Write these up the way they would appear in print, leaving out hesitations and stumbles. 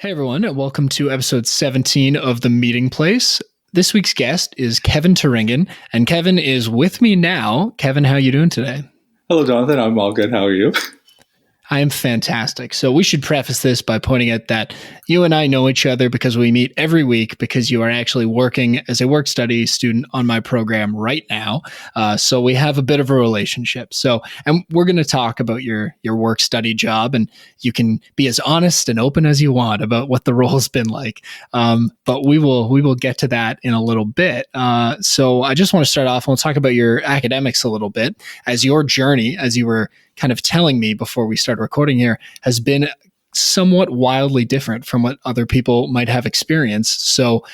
Hey everyone, and welcome to episode 17 of The Meeting Place. This week's guest is Kevin Turingan, and Kevin is with me now. Kevin, how are you doing today? Hello, Jonathan. I'm all good. How are you? I am fantastic. So we should preface this by pointing out that you and I know each other because we meet every week because you are actually working as a work-study student on my program right now. So we have a bit of a relationship. And we're going to talk about your work-study job, and you can be as honest and open as you want about what the role's been like. But we will get to that in a little bit. So I just want to start off and we'll talk about your academics a little bit, as your journey, as you were kind of telling me before we started recording here, has been somewhat wildly different from what other people might have experienced. So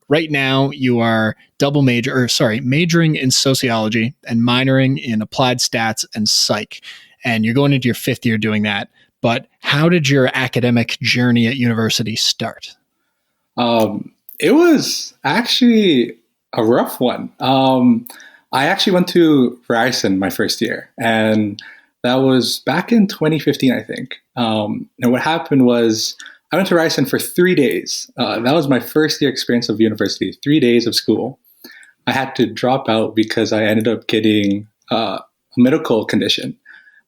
right now you are majoring in sociology and minoring in applied stats and psych. And you're going into your fifth year doing that. But how did your academic journey at university start? It was actually a rough one. I actually went to Ryerson my first year, and that was back in 2015, I think. And what happened was I went to Ryerson for 3 days. That was my first year experience of university, 3 days of school. I had to drop out because I ended up getting a medical condition.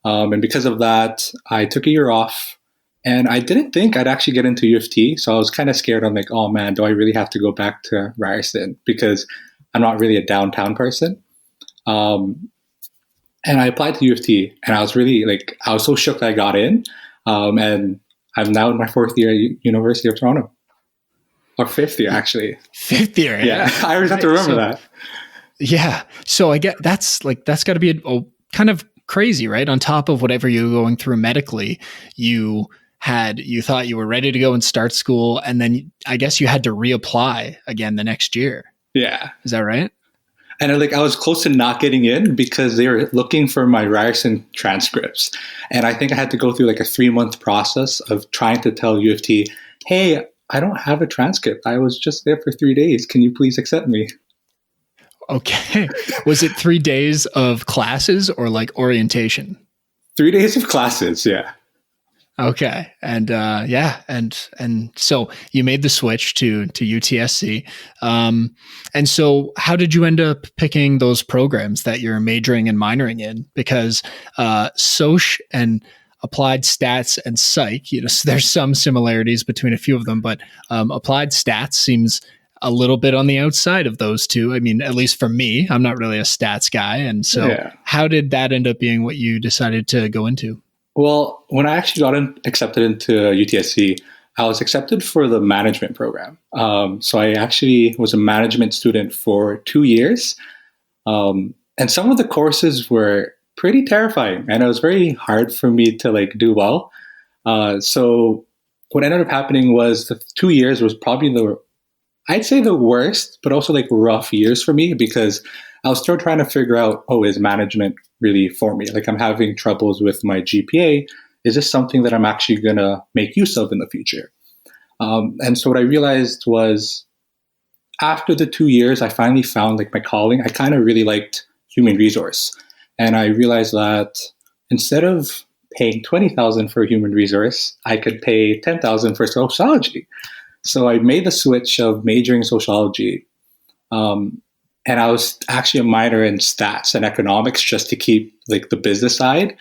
And because of that, I took a year off. And I didn't think I'd actually get into U of T. So I was kind of scared. I'm like, oh man, do I really have to go back to Ryerson? Because I'm not really a downtown person. And I applied to U of T, and I was so shook that I got in. And I'm now in my fourth year at University of Toronto. Or fifth year, actually. Fifth year. Yeah. I always have to remember that. Yeah. So I get that's got to be a kind of crazy, right? On top of whatever you're going through medically, you thought you were ready to go and start school. And then I guess you had to reapply again the next year. Yeah. Is that right? And I was close to not getting in because they were looking for my Ryerson transcripts. And I think I had to go through a 3-month process of trying to tell U of T, hey, I don't have a transcript. I was just there for 3 days. Can you please accept me? Okay. Was it 3 days of classes or orientation? 3 days of classes, yeah. Okay. And and so you made the switch to UTSC. And so how did you end up picking those programs that you're majoring and minoring in? Because Soc and applied stats and psych, there's some similarities between a few of them, but applied stats seems a little bit on the outside of those two. I mean, at least for me, I'm not really a stats guy. And so How did that end up being what you decided to go into? Well, when I actually got accepted into UTSC, I was accepted for the management program. So I actually was a management student for 2 years. And some of the courses were pretty terrifying, and it was very hard for me to do well. So what ended up happening was the 2 years was probably I'd say the worst, but also rough years for me, because I was still trying to figure out, is management really for me? I'm having troubles with my GPA. Is this something that I'm actually going to make use of in the future? And so what I realized was after the 2 years, I finally found my calling. I kind of really liked human resource. And I realized that instead of paying $20,000 for human resource, I could pay $10,000 for sociology. So I made the switch of majoring in sociology. And I was actually a minor in stats and economics just to keep the business side.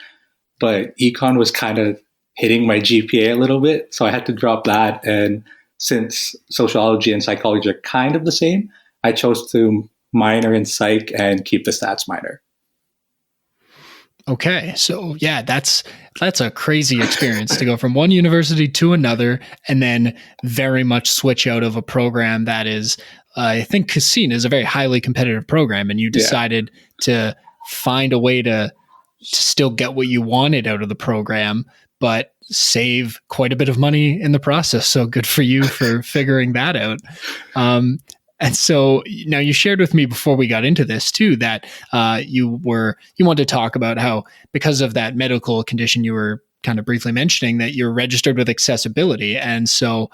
But econ was kind of hitting my GPA a little bit. So I had to drop that. And since sociology and psychology are kind of the same, I chose to minor in psych and keep the stats minor. Okay. So yeah, that's a crazy experience to go from one university to another and then very much switch out of a program that is, I think, seen as a very highly competitive program, and you decided to find a way to still get what you wanted out of the program, but save quite a bit of money in the process. So good for you for figuring that out. And so now you shared with me before we got into this too, that you wanted to talk about how, because of that medical condition, you were kind of briefly mentioning that you're registered with accessibility. And so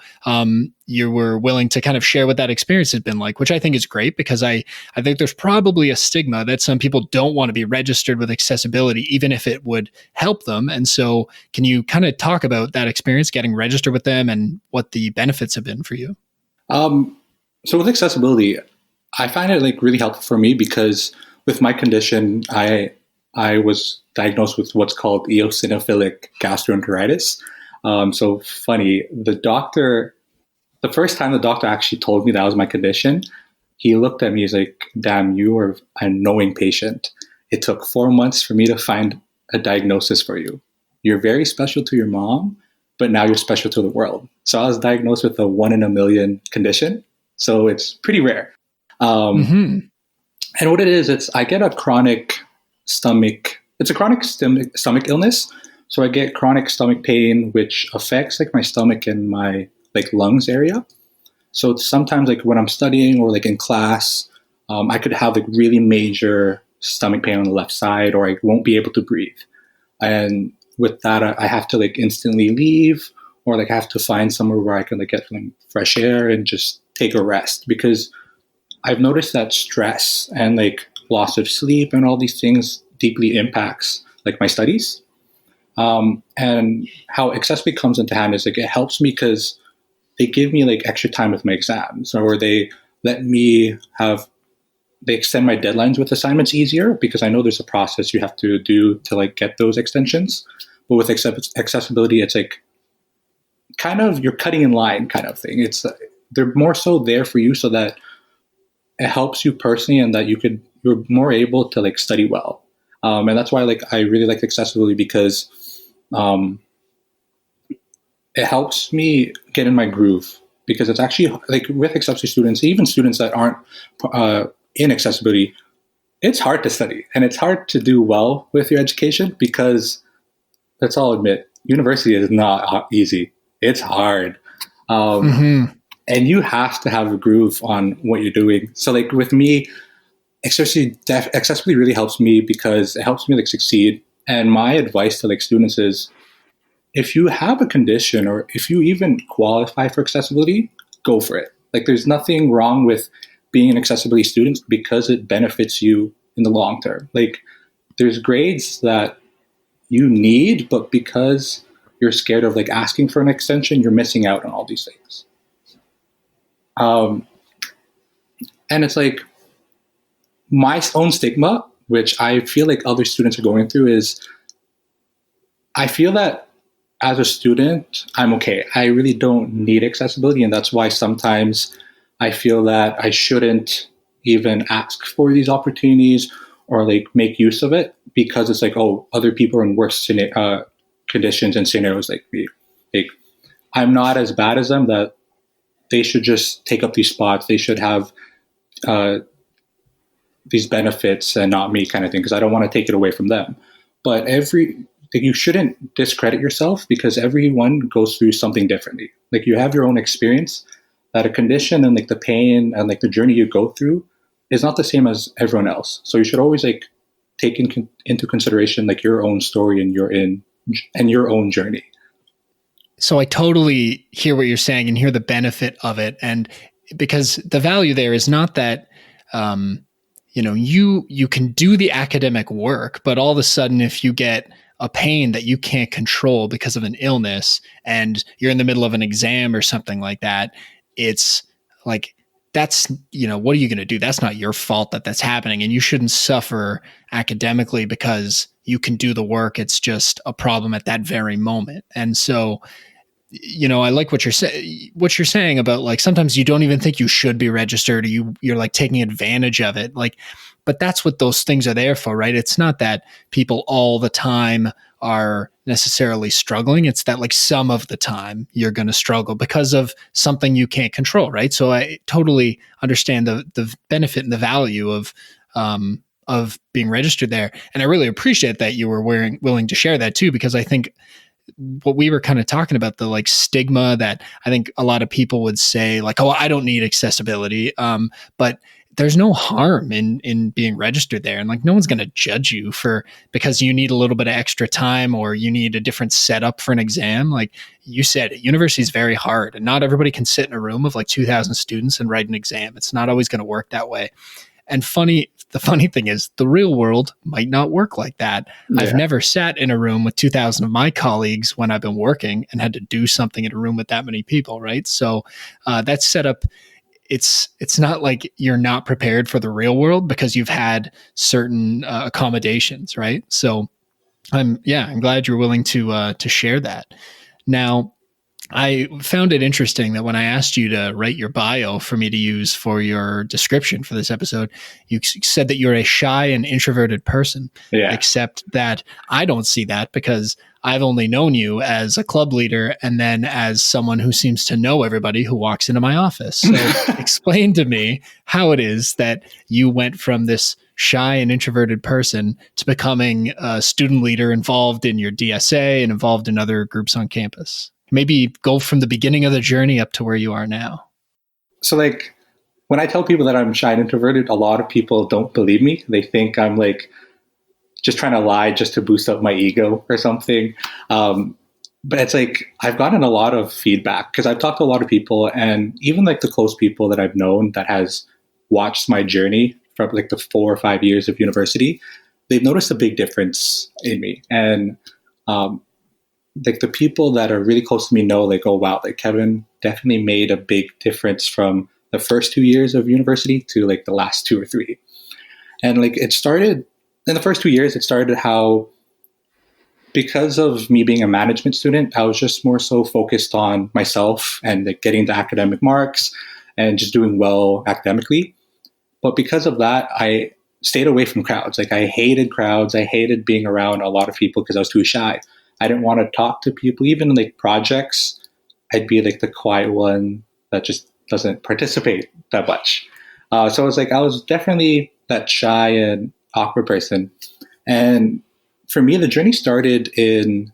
you were willing to kind of share what that experience has been like, which I think is great, because I think there's probably a stigma that some people don't want to be registered with accessibility, even if it would help them. And so can you kind of talk about that experience getting registered with them and what the benefits have been for you? So with accessibility, I find it like really helpful for me because with my condition, I was diagnosed with what's called eosinophilic gastroenteritis. So funny, the first time the doctor actually told me that was my condition, he looked at me, he's like, damn, you are a knowing patient. It took 4 months for me to find a diagnosis for you. You're very special to your mom, but now you're special to the world. So I was diagnosed with a 1 in a million condition. So it's pretty rare. And what it is, I get a chronic stomach illness. So I get chronic stomach pain, which affects like my stomach and my like lungs area. So sometimes like when I'm studying or like in class, I could have like really major stomach pain on the left side, or I won't be able to breathe. And with that, I have to like instantly leave, or like I have to find somewhere where I can like get some fresh air and just take a rest, because I've noticed that stress and like loss of sleep and all these things deeply impacts like my studies. And how accessibility comes into hand is like it helps me because they give me like extra time with my exams, or they extend my deadlines with assignments easier, because I know there's a process you have to do to like get those extensions. But with accessibility, it's like kind of you're cutting in line kind of thing. They're more so there for you so that it helps you personally, and that you're more able to like study well. And that's why like I really like accessibility, because it helps me get in my groove, because it's actually like with accessibility students, even students that aren't in accessibility, it's hard to study and it's hard to do well with your education, because let's all admit, university is not easy. It's hard. And you have to have a groove on what you're doing. So like with me, accessibility really helps me because it helps me like succeed. And my advice to like students is, if you have a condition or if you even qualify for accessibility, go for it. Like there's nothing wrong with being an accessibility student because it benefits you in the long term. Like there's grades that you need, but because you're scared of like asking for an extension, you're missing out on all these things. And it's like my own stigma, which I feel like other students are going through, is I feel that as a student, I'm okay. I really don't need accessibility. And that's why sometimes I feel that I shouldn't even ask for these opportunities or like make use of it, because it's like, oh, other people are in worse conditions and scenarios like me. Like I'm not as bad as them, that they should just take up these spots. They should have these benefits and not me, kind of thing, because I don't want to take it away from them. But you shouldn't discredit yourself, because everyone goes through something differently. Like you have your own experience, that a condition and like the pain and like the journey you go through is not the same as everyone else. So you should always like take into consideration like your own story and your own journey. So I totally hear what you're saying and hear the benefit of it. And because the value there is not that, you can do the academic work, but all of a sudden, if you get a pain that you can't control because of an illness and you're in the middle of an exam or something like that, it's like, that's, what are you going to do? That's not your fault that that's happening. And you shouldn't suffer academically because you can do the work. It's just a problem at that very moment. And so, I like what you're saying about like, sometimes you don't even think you should be registered, or you're like taking advantage of it. Like, but that's what those things are there for, right? It's not that people all the time are necessarily struggling. It's that like some of the time you're going to struggle because of something you can't control, right? So I totally understand the benefit and the value of being registered there. And I really appreciate that you were willing to share that too, because I think what we were kind of talking about, the like stigma that I think a lot of people would say like, oh, I don't need accessibility. But there's no harm in being registered there. And like, no one's going to judge you because you need a little bit of extra time or you need a different setup for an exam. Like you said, university is very hard and not everybody can sit in a room of like 2,000 students and write an exam. It's not always going to work that way. And the funny thing is the real world might not work like that. Yeah. I've never sat in a room with 2,000 of my colleagues when I've been working and had to do something in a room with that many people. Right. So that setup, it's not like you're not prepared for the real world because you've had certain accommodations, right? So I'm glad you're willing to share that. Now, I found it interesting that when I asked you to write your bio for me to use for your description for this episode, you said that you're a shy and introverted person, except that I don't see that because I've only known you as a club leader and then as someone who seems to know everybody who walks into my office. So explain to me how it is that you went from this shy and introverted person to becoming a student leader involved in your DSA and involved in other groups on campus. Maybe go from the beginning of the journey up to where you are now. So like when I tell people that I'm shy and introverted, a lot of people don't believe me. They think I'm like just trying to lie just to boost up my ego or something. But it's like I've gotten a lot of feedback because I've talked to a lot of people, and even like the close people that I've known that has watched my journey from like the 4 or 5 years of university, they've noticed a big difference in me. And like the people that are really close to me know like, oh wow, like Kevin definitely made a big difference from the first 2 years of university to like the last 2 or 3. And like it started in the first 2 years, it started how, because of me being a management student, I was just more so focused on myself and like getting the academic marks and just doing well academically. But because of that, I stayed away from crowds. Like I hated crowds. I hated being around a lot of people because I was too shy. I didn't want to talk to people. Even in like projects, I'd be like the quiet one that just doesn't participate that much. So it's like I was definitely that shy and awkward person. And for me, the journey started in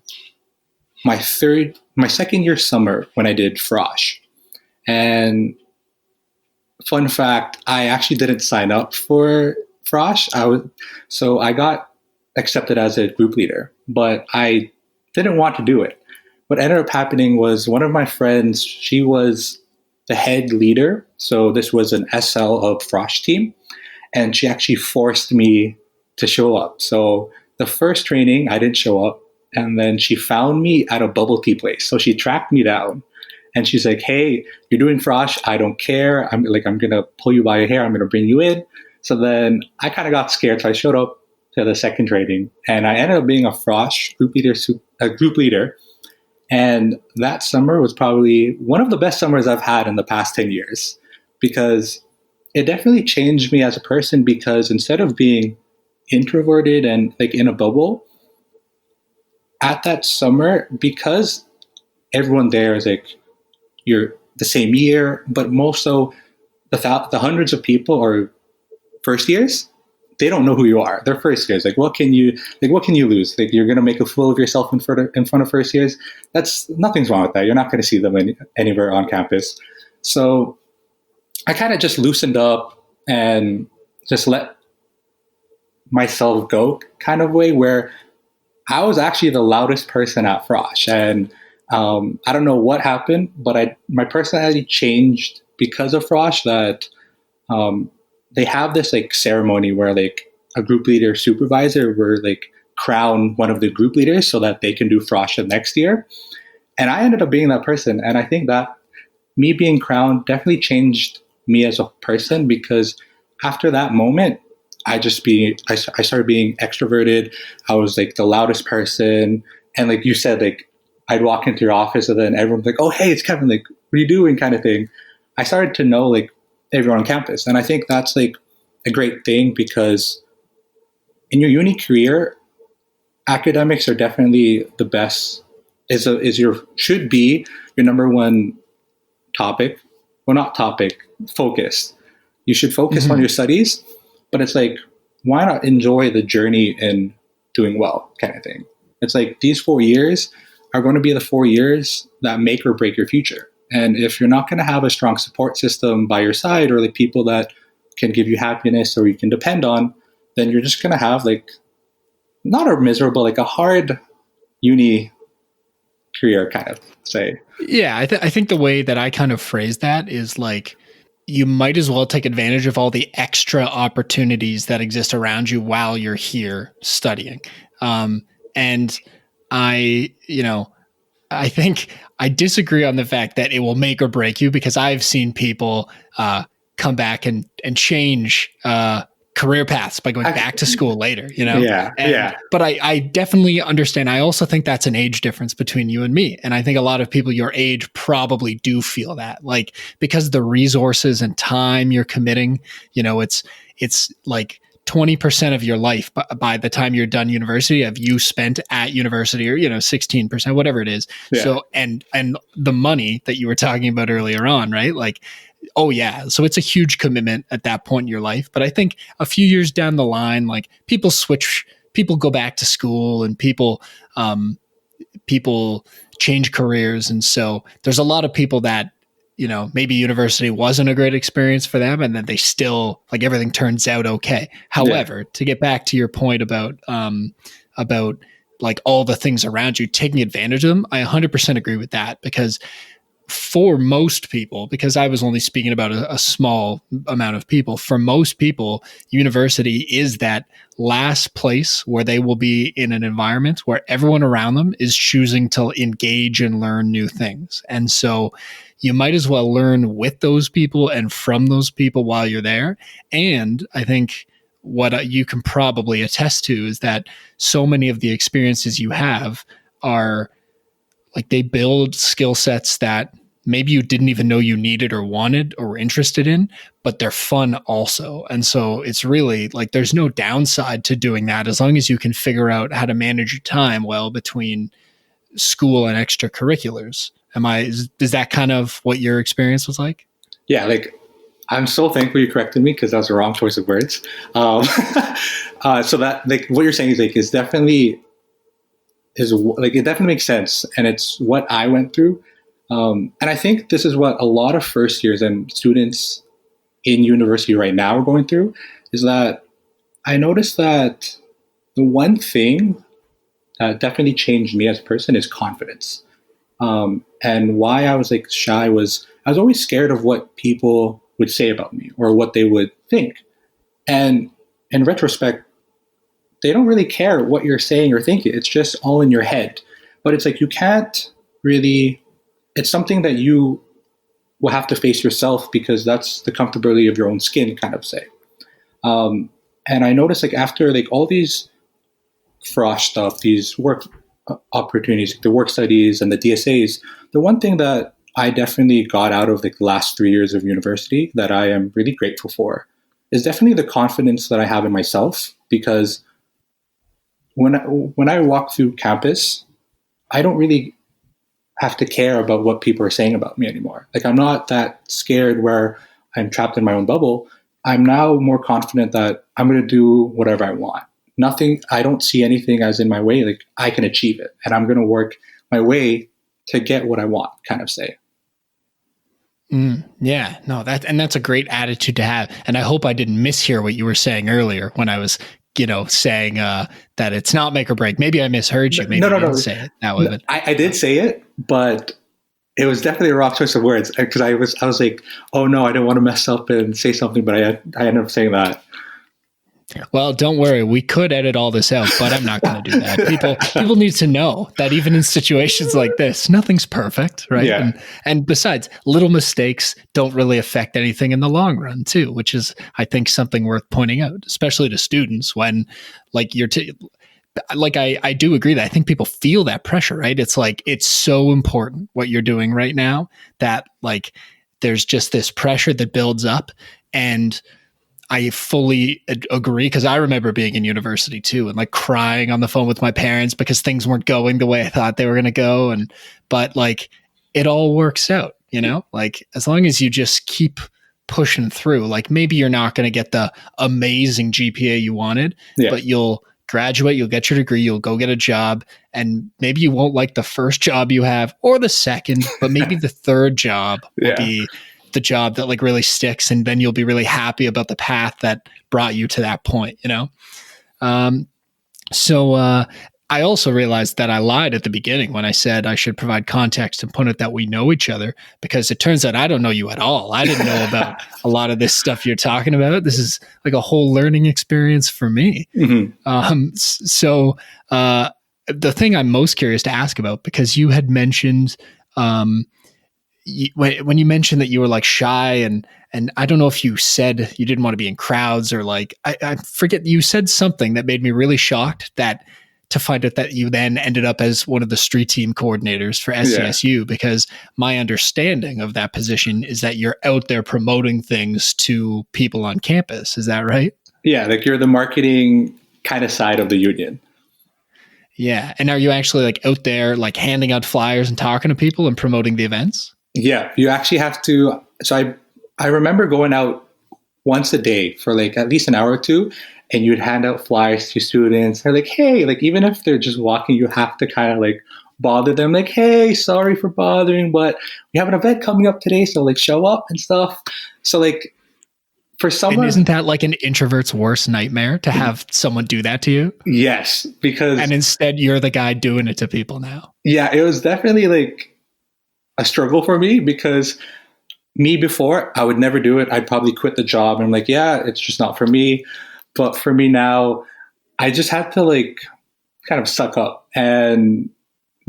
my second year summer when I did Frosh. And fun fact, I actually didn't sign up for Frosh. So I got accepted as a group leader, but I didn't want to do it. What ended up happening was one of my friends, she was the head leader. So this was an SL of Frosh team. And she actually forced me to show up. So the first training, I didn't show up. And then she found me at a bubble tea place. So she tracked me down. And she's like, hey, you're doing Frosh. I don't care. I'm going to pull you by your hair. I'm going to bring you in. So then I kind of got scared. So I showed up to the second training. And I ended up being a Frosh group leader. And that summer was probably one of the best summers I've had in the past 10 years. Because it definitely changed me as a person, because instead of being introverted and like in a bubble, at that summer, because everyone there is like, you're the same year, but most so the hundreds of people are first years, they don't know who you are. They're first years. Like, what can you lose? Like, you're going to make a fool of yourself in front of first years. Nothing's wrong with that. You're not going to see them anywhere on campus. So I kind of just loosened up and just let myself go kind of way, where I was actually the loudest person at Frosh. And I don't know what happened, but my personality changed because of Frosh. That they have this like ceremony where like a group leader supervisor will like crown one of the group leaders so that they can do Frosh the next year. And I ended up being that person. And I think that me being crowned definitely changed me as a person, because after that moment, I started being extroverted. I was like the loudest person. And like you said, like I'd walk into your office and then everyone's like, oh, hey, it's Kevin. Like, what are you doing? Kind of thing. I started to know like everyone on campus. And I think that's like a great thing, because in your uni career, academics are definitely the best, should be your number one topic. Well, not topic, focus. You should focus on your studies, but it's like, why not enjoy the journey in doing well kind of thing? It's like these 4 years are going to be the 4 years that make or break your future. And if you're not going to have a strong support system by your side, or the people that can give you happiness or you can depend on, then you're just going to have like not a miserable, like a hard uni career kind of say. Yeah, I think the way that I kind of phrase that is like, you might as well take advantage of all the extra opportunities that exist around you while you're here studying. And I, I think I disagree on the fact that it will make or break you, because I've seen people come back and change career paths by going back to school later, Yeah. But I definitely understand. I also think that's an age difference between you and me. And I think a lot of people your age probably do feel that, like, because the resources and time you're committing, it's like 20% of your life by the time you're done university have you spent at university, or 16%, whatever it is. Yeah. So and the money that you were talking about earlier on, right? Like, oh yeah, so it's a huge commitment at that point in your life. But I think a few years down the line, like, people go back to school, and people change careers. And so there's a lot of people that, maybe university wasn't a great experience for them, and then they still, like, everything turns out okay. However, to get back to your point about like all the things around you, taking advantage of them, I 100% agree with that, because for most people, because I was only speaking about a small amount of people, for most people, university is that last place where they will be in an environment where everyone around them is choosing to engage and learn new things. And so you might as well learn with those people and from those people while you're there. And I think what you can probably attest to is that so many of the experiences you have are like, they build skill sets that maybe you didn't even know you needed or wanted or were interested in, but they're fun also. And so it's really like, there's no downside to doing that, as long as you can figure out how to manage your time well between school and extracurriculars. Is that kind of what your experience was like? Yeah, like, I'm so thankful you corrected me, because that was the wrong choice of words. So that, like, what you're saying is like, it definitely makes sense, and it's what I went through. And I think this is what a lot of first years and students in university right now are going through, is that I noticed that the one thing that definitely changed me as a person is confidence. And why I was like shy was I was always scared of what people would say about me or what they would think. And in retrospect, they don't really care what you're saying or thinking. It's just all in your head. But it's like, you can't really, it's something that you will have to face yourself, because that's the comfortability of your own skin, kind of say. And I noticed, like, after like all these Frosh stuff, these work opportunities, the work studies and the DSAs, the one thing that I definitely got out of like the last 3 years of university that I am really grateful for is definitely the confidence that I have in myself. Because when I walk through campus, I don't really have to care about what people are saying about me anymore. Like, I'm not that scared where I'm trapped in my own bubble. I'm now more confident that I'm going to do whatever I want. I don't see anything as in my way. Like, I can achieve it, and I'm going to work my way to get what I want, kind of say. Yeah, no, that's a great attitude to have. And I hope I didn't mishear what you were saying earlier when I was, saying that it's not make or break. Maybe I misheard you. Maybe I didn't say it that way. But I did say it, but it was definitely a wrong choice of words, because I was like, oh no, I don't want to mess up and say something, but I ended up saying that. Well, don't worry. We could edit all this out, but I'm not going to do that. People need to know that even in situations like this, nothing's perfect, right? Yeah. And besides, little mistakes don't really affect anything in the long run, too, which is, I think, something worth pointing out, especially to students when, like, I do agree that I think people feel that pressure, right? It's like, it's so important what you're doing right now that, like, there's just this pressure that builds up. And I fully agree, because I remember being in university too, and like crying on the phone with my parents because things weren't going the way I thought they were going to go. But like, it all works out, like, as long as you just keep pushing through, like, maybe you're not going to get the amazing GPA you wanted, but you'll graduate, you'll get your degree, you'll go get a job, and maybe you won't like the first job you have or the second, but maybe the third job will be the job that like really sticks, and then you'll be really happy about the path that brought you to that point, you know? So I also realized that I lied at the beginning when I said I should provide context and point out that we know each other, because it turns out I don't know you at all. I didn't know about a lot of this stuff you're talking about. This is like a whole learning experience for me. So the thing I'm most curious to ask about, because you had mentioned when you mentioned that you were like shy, and I don't know if you said you didn't want to be in crowds, or like, I forget, you said something that made me really shocked, that to find out that you then ended up as one of the street team coordinators for SCSU, because my understanding of that position is that you're out there promoting things to people on campus. Is that right? Yeah, like you're the marketing kind of side of the union. Yeah. And are you actually like out there like handing out flyers and talking to people and promoting the events? Yeah, you actually have to. So I remember going out once a day for like at least an hour or two, and you'd hand out flyers to students. They're like, hey, like even if they're just walking, you have to kind of like bother them, like, hey, sorry for bothering, but we have an event coming up today, so like show up and stuff. So like for someone, and isn't that like an introvert's worst nightmare to have someone do that to you? Yes, because and instead you're the guy doing it to people now. Yeah, it was definitely like a struggle for me, because me before, I would never do it. I'd probably quit the job and I'm like, yeah, it's just not for me. But for me now, I just had to like kind of suck up and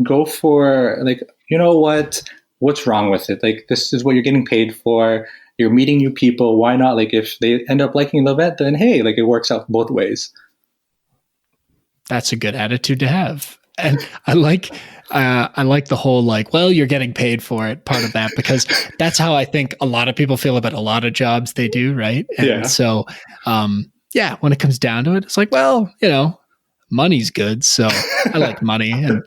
go for like, you know what? What's wrong with it? Like, this is what you're getting paid for. You're meeting new people. Why not? Like, if they end up liking the event, then hey, like it works out both ways. That's a good attitude to have. And I like the whole like, well, you're getting paid for it part of that, because that's how I think a lot of people feel about a lot of jobs they do, right? And so, when it comes down to it, it's like, well, you know, money's good, so I like money, and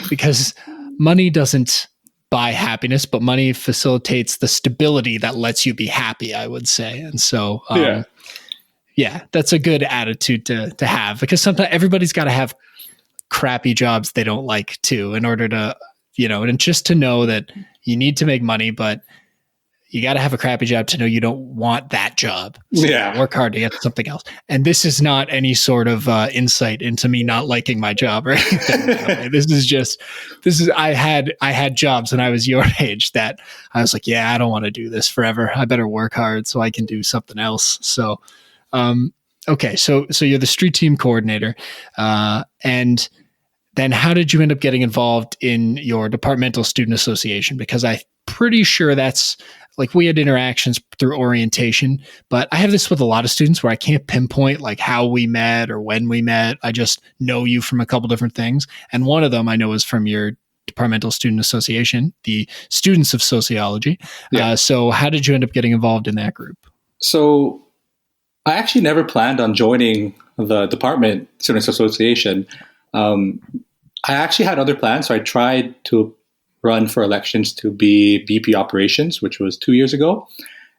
because money doesn't buy happiness, but money facilitates the stability that lets you be happy, I would say. And so, that's a good attitude to have, because sometimes everybody's got to have crappy jobs they don't like too, in order to, you know, and just to know that you need to make money, but you got to have a crappy job to know you don't want that job. So work hard to get something else. And this is not any sort of insight into me not liking my job or anything. I had jobs when I was your age that I was like, yeah, I don't want to do this forever. I better work hard so I can do something else. So, okay. So you're the street team coordinator, and then how did you end up getting involved in your departmental student association? Because I'm pretty sure that's like, we had interactions through orientation, but I have this with a lot of students where I can't pinpoint like how we met or when we met. I just know you from a couple different things. And one of them I know is from your departmental student association, the Students of Sociology. So how did you end up getting involved in that group? So I actually never planned on joining the Department Students Association. I actually had other plans. So I tried to run for elections to be VP operations, which was 2 years ago.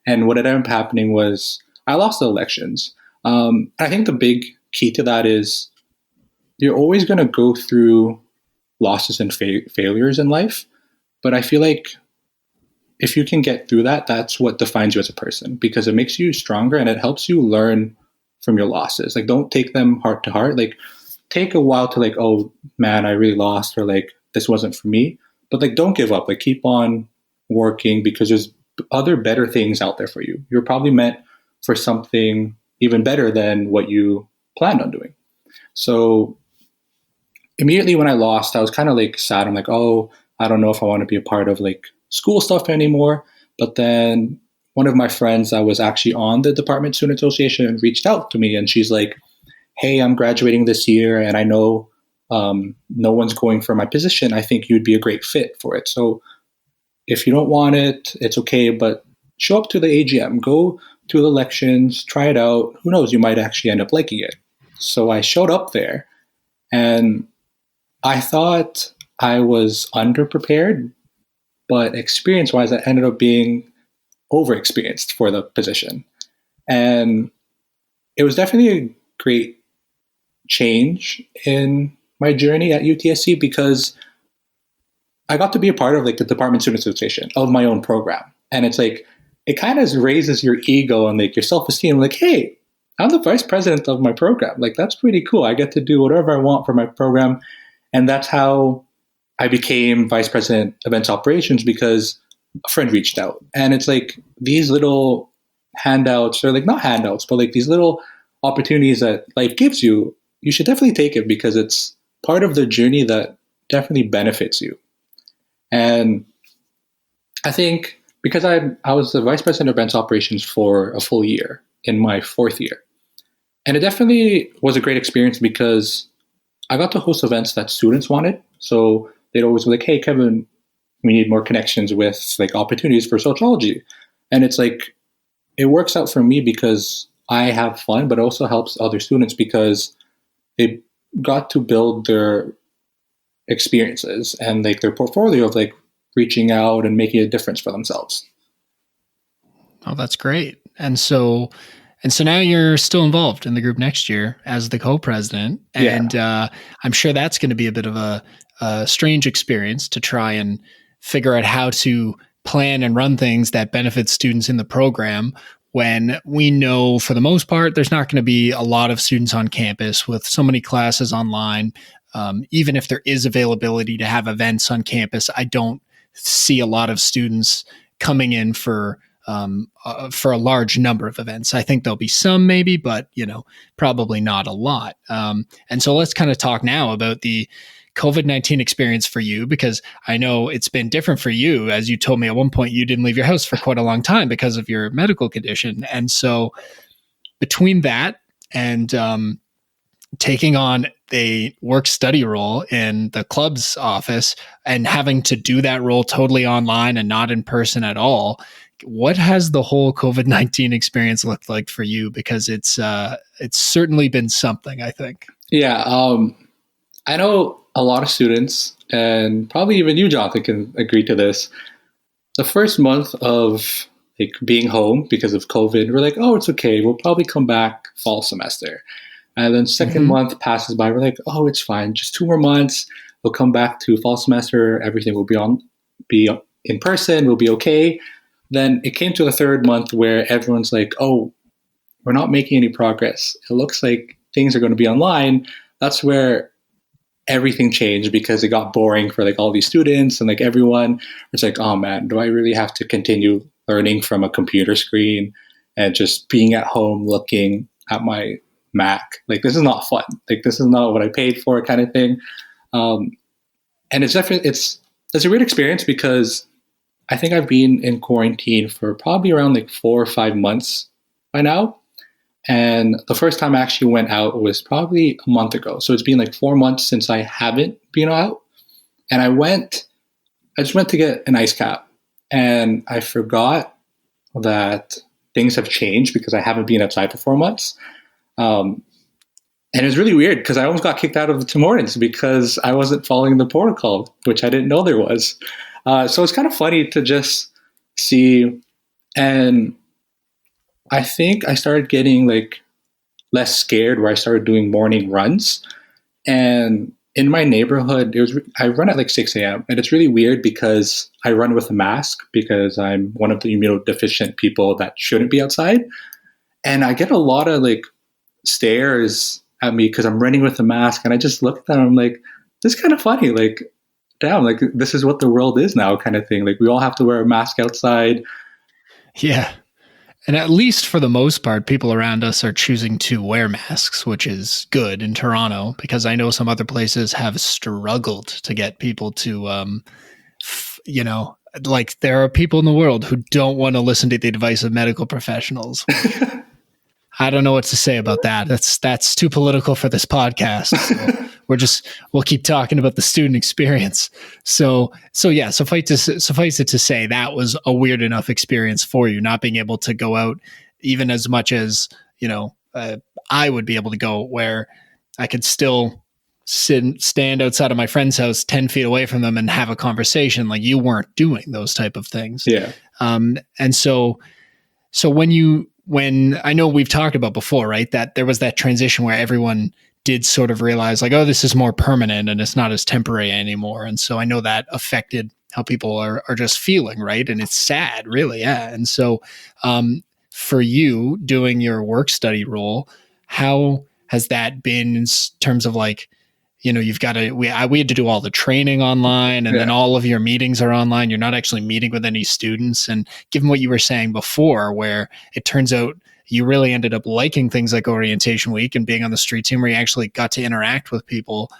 And what ended up happening was I lost the elections. I think the big key to that is you're always going to go through losses and failures in life. But I feel like if you can get through that, that's what defines you as a person, because it makes you stronger and it helps you learn from your losses. Like, don't take them heart to heart. Like, take a while to like, oh man, I really lost, or like, this wasn't for me. But like, don't give up. Like, keep on working, because there's other better things out there for you. You're probably meant for something even better than what you planned on doing. So immediately when I lost, I was kind of like sad. I'm like, oh, I don't know if I want to be a part of like school stuff anymore. But then one of my friends that was actually on the Department Student Association reached out to me, and she's like, hey, I'm graduating this year and I know no one's going for my position. I think you'd be a great fit for it. So if you don't want it, it's okay, but show up to the AGM, go to the elections, try it out. Who knows, you might actually end up liking it. So I showed up there and I thought I was underprepared, but experience-wise, I ended up being overexperienced for the position. And it was definitely a great change in my journey at UTSC, because I got to be a part of like the Department Student Association of my own program. And it's like, it kind of raises your ego and like your self-esteem. Like, hey, I'm the vice president of my program. Like, that's pretty cool. I get to do whatever I want for my program. And that's how I became vice president events operations, because a friend reached out. And it's like these little handouts, or like not handouts, but like these little opportunities that life gives you, you should definitely take it, because it's part of the journey that definitely benefits you. And I think because I was the vice president of events operations for a full year in my fourth year. And it definitely was a great experience because I got to host events that students wanted. So they'd always be like, hey, Kevin, we need more connections with like opportunities for sociology. And it's like, it works out for me because I have fun, but it also helps other students because they got to build their experiences and like their portfolio of like reaching out and making a difference for themselves. Oh, that's great. And so now you're still involved in the group next year as the co-president. And I'm sure that's going to be a bit of a strange experience to try and figure out how to plan and run things that benefit students in the program when we know for the most part, there's not going to be a lot of students on campus with so many classes online. Even if there is availability to have events on campus, I don't see a lot of students coming in for a large number of events. I think there'll be some maybe, but probably not a lot. And so let's kind of talk now about the COVID-19 experience for you, because I know it's been different for you. As you told me at one point, you didn't leave your house for quite a long time because of your medical condition. And so between that and taking on a work-study role in the club's office and having to do that role totally online and not in person at all, what has the whole COVID-19 experience looked like for you? Because it's certainly been something, I think. Yeah, I know a lot of students, and probably even you, Jonathan, can agree to this. The first month of like being home because of COVID, we're like, oh, it's okay. We'll probably come back fall semester. And then second month passes by. We're like, oh, it's fine. Just 2 more months. We'll come back to fall semester. Everything will be in person. We'll be okay. Then it came to the third month where everyone's like, oh, we're not making any progress. It looks like things are going to be online. That's where everything changed, because it got boring for like all these students and like everyone. It's like, oh man, do I really have to continue learning from a computer screen and just being at home looking at my Mac? Like, this is not fun. Like, this is not what I paid for, kind of thing. And it's definitely, it's a weird experience because I think I've been in quarantine for probably around like 4 or 5 months by now. And the first time I actually went out was probably a month ago. So it's been like 4 months since I haven't been out. And I just went to get an ice cap, and I forgot that things have changed because I haven't been outside for 4 months. And it was really weird because I almost got kicked out of the Tim Hortons because I wasn't following the protocol, which I didn't know there was. So it's kind of funny to just see. And I think I started getting like less scared, where I started doing morning runs. And in my neighborhood, I run at like 6 a.m. And it's really weird because I run with a mask because I'm one of the immunodeficient people that shouldn't be outside. And I get a lot of like stares at me because I'm running with a mask. And I just look at them and I'm like, this is kind of funny. Like, damn, like this is what the world is now, kind of thing. Like, we all have to wear a mask outside. Yeah. And at least for the most part, people around us are choosing to wear masks, which is good in Toronto, because I know some other places have struggled to get people to, like there are people in the world who don't want to listen to the advice of medical professionals. I don't know what to say about that. That's too political for this podcast. So we'll keep talking about the student experience. So yeah, suffice it to say that was a weird enough experience for you, not being able to go out even as much as, I would be able to go, where I could still stand outside of my friend's house 10 feet away from them and have a conversation. Like, you weren't doing those type of things. Yeah. And so when I know we've talked about before, right, that there was that transition where everyone did sort of realize like, oh, this is more permanent and it's not as temporary anymore. And so I know that affected people are just feeling, right? And it's sad, really. Yeah. And so for you doing your work study role, how has that been in terms of like, you've got to, we had to do all the training online, and then all of your meetings are online. You're not actually meeting with any students. And given what you were saying before, where it turns out you really ended up liking things like orientation week and being on the street team where you actually got to interact with people.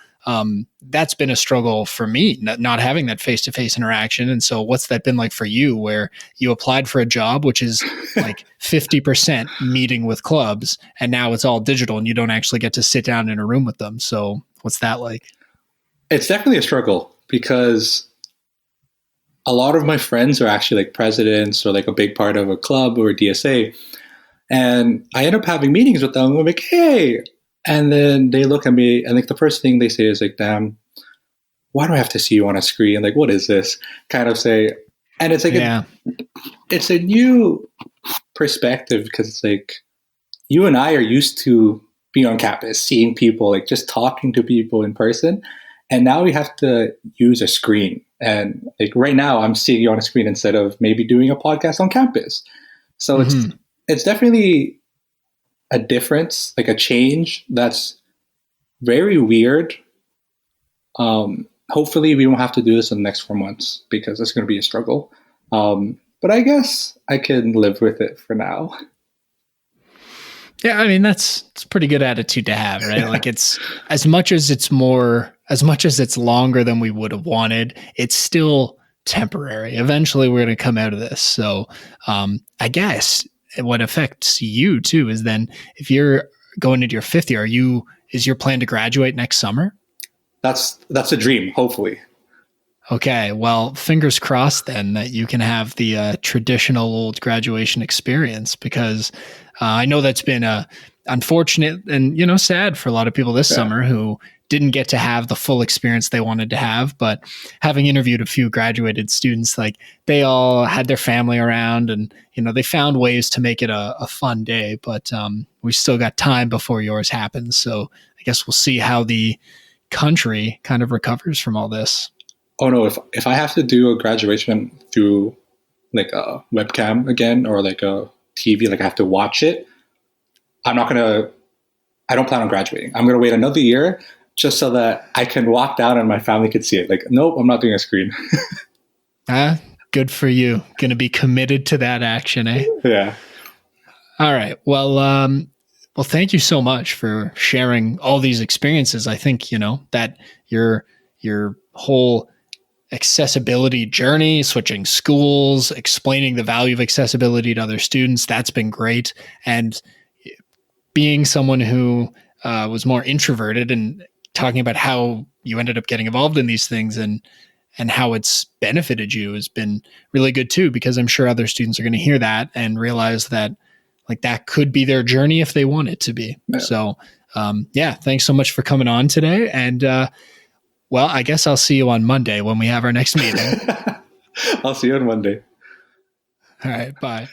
That's been a struggle for me, not having that face-to-face interaction. And so what's that been like for you, where you applied for a job, which is like 50% meeting with clubs, and now it's all digital and you don't actually get to sit down in a room with them. So what's that like? It's definitely a struggle because a lot of my friends are actually like presidents or like a big part of a club or a DSA. And I end up having meetings with them. I'm like, hey. And then they look at me and like the first thing they say is like, damn, why do I have to see you on a screen? Like, what is this? Kind of say. And it's like, it's a new perspective because it's like, you and I are used to being on campus, seeing people, like just talking to people in person. And now we have to use a screen. And like right now I'm seeing you on a screen instead of maybe doing a podcast on campus. So it's definitely a difference, like a change that's very weird. Hopefully we won't have to do this in the next 4 months because it's going to be a struggle. But I guess I can live with it for now. Yeah, I mean, it's a pretty good attitude to have, right? Like it's as much as it's longer than we would have wanted, it's still temporary. Eventually we're going to come out of this. So I guess what affects you too is then if you're going into your fifth year, is your plan to graduate next summer? That's a dream, hopefully. Okay, well, fingers crossed then that you can have the traditional old graduation experience, because I know that's been unfortunate and sad for a lot of people this summer who didn't get to have the full experience they wanted to have. But having interviewed a few graduated students, like they all had their family around and, they found ways to make it a fun day, but we still got time before yours happens. So I guess we'll see how the country kind of recovers from all this. Oh no, if I have to do a graduation through like a webcam again or like a TV, like I have to watch it, I don't plan on graduating. I'm going to wait another year just so that I can walk down and my family could see it. Like, nope, I'm not doing a screen. Good for you. Going to be committed to that action, eh? Yeah. All right. Well, thank you so much for sharing all these experiences. I think, that your whole accessibility journey, switching schools, explaining the value of accessibility to other students, that's been great. And being someone who was more introverted and talking about how you ended up getting involved in these things and how it's benefited you has been really good too, because I'm sure other students are going to hear that and realize that like that could be their journey if they want it to be. Yeah. So thanks so much for coming on today. And well, I guess I'll see you on Monday when we have our next meeting. I'll see you on Monday. All right. Bye.